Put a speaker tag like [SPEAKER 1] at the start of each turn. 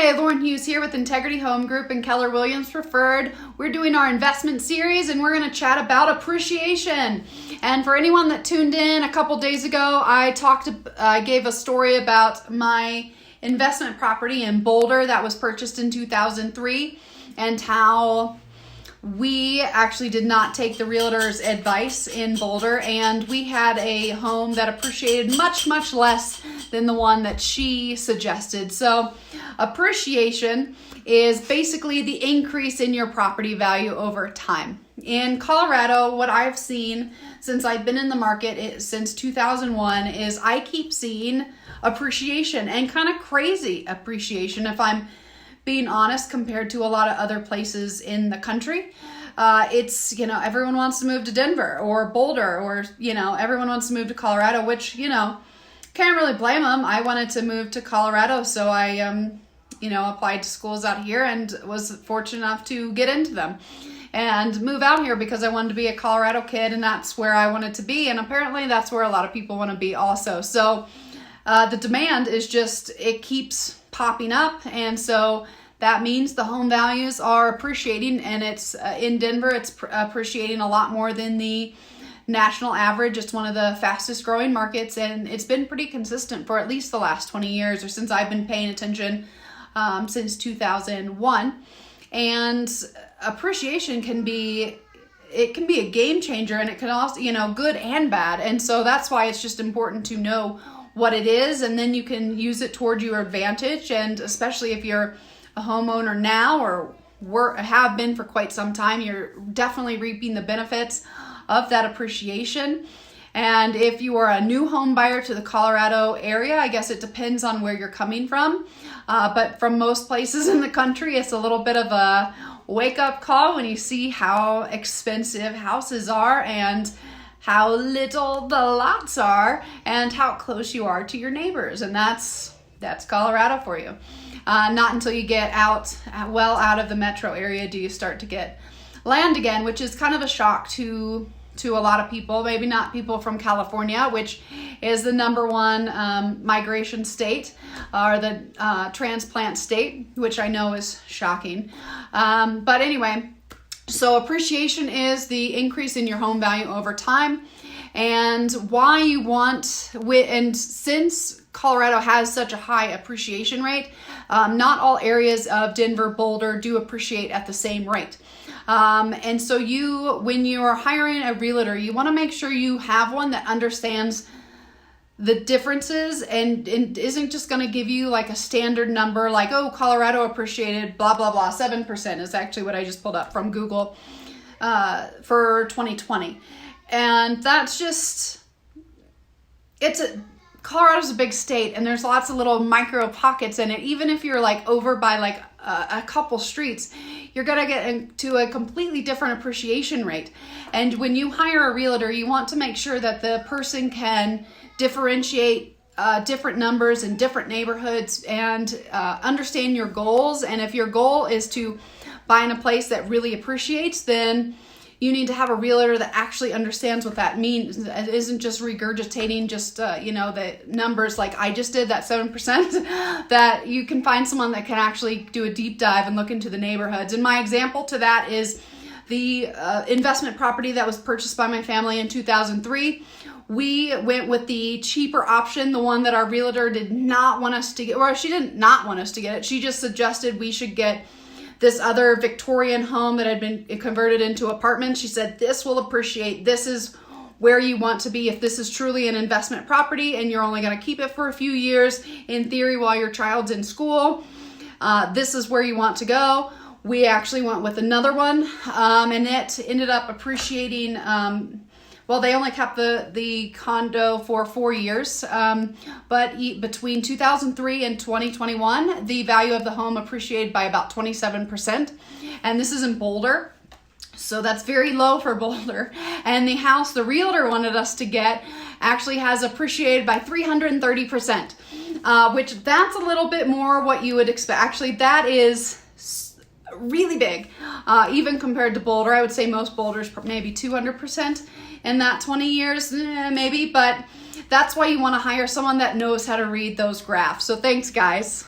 [SPEAKER 1] Hey, Lauren Hughes here with Integrity Home Group and Keller Williams Preferred. We're doing our investment series and we're going to chat about appreciation. And for anyone that tuned in a couple days ago, I gave a story about my investment property in Boulder that was purchased in 2003 and how we actually did not take the realtor's advice in Boulder, and we had a home that appreciated much, much less than the one that she suggested. So appreciation is basically the increase in your property value over time. In Colorado, what I've seen since I've been in the market since 2001 is I keep seeing appreciation, and kind of crazy appreciation, if I'm being honest, compared to a lot of other places in the country. It's, everyone wants to move to Denver or Boulder, or, everyone wants to move to Colorado, which, can't really blame them. I wanted to move to Colorado, so I, applied to schools out here and was fortunate enough to get into them and move out here because I wanted to be a Colorado kid, and that's where I wanted to be. And apparently that's where a lot of people want to be also. So the demand is just, it keeps popping up, and so that means the home values are appreciating, and it's in Denver, it's appreciating a lot more than the national average. It's one of the fastest growing markets, and it's been pretty consistent for at least the last 20 years, or since I've been paying attention since 2001. And appreciation can be a game changer, and it can also, good and bad. And so that's why it's just important to know what it is, and then you can use it toward your advantage. And especially if you're a homeowner now or have been for quite some time, you're definitely reaping the benefits of that appreciation. And if you are a new home buyer to the Colorado area, I guess it depends on where you're coming from. But from most places in the country, it's a little bit of a wake-up call when you see how expensive houses are and how little the lots are and how close you are to your neighbors. And that's Colorado for you. Not until you get out of the metro area do you start to get land again, which is kind of a shock to a lot of people. Maybe not people from California, which is the number one migration state, or the transplant state, which I know is shocking. But anyway, so appreciation is the increase in your home value over time, and why you want, and since Colorado has such a high appreciation rate, not all areas of Denver, Boulder do appreciate at the same rate. And so when you are hiring a realtor, you want to make sure you have one that understands the differences and isn't just going to give you like a standard number like, oh, Colorado appreciated blah, blah, blah, 7% is actually what I just pulled up from Google for 2020. And that's just, Colorado's a big state, and there's lots of little micro pockets in it. Even if you're like over by like a couple streets, you're going to get into a completely different appreciation rate. And when you hire a realtor, you want to make sure that the person can differentiate different numbers in different neighborhoods and understand your goals. And if your goal is to buy in a place that really appreciates, then you need to have a realtor that actually understands what that means. It isn't just regurgitating the numbers like I just did, that 7%, that you can find someone that can actually do a deep dive and look into the neighborhoods. And my example to that is the investment property that was purchased by my family in 2003. We went with the cheaper option, the one that our realtor did not want us to get, or she did not want us to get it. She just suggested we should get this other Victorian home that had been converted into apartments. She said, this will appreciate. This is where you want to be if this is truly an investment property and you're only going to keep it for a few years, in theory, while your child's in school. This is where you want to go. We actually went with another one, and it ended up appreciating. They only kept the condo for 4 years, but between 2003 and 2021, the value of the home appreciated by about 27%. And this is in Boulder, so that's very low for Boulder. And the house the realtor wanted us to get actually has appreciated by 330%, which that's a little bit more what you would expect. Actually, that is really big, even compared to Boulder. I would say most Boulders maybe 200%. In that 20 years, maybe, but that's why you want to hire someone that knows how to read those graphs. So thanks, guys.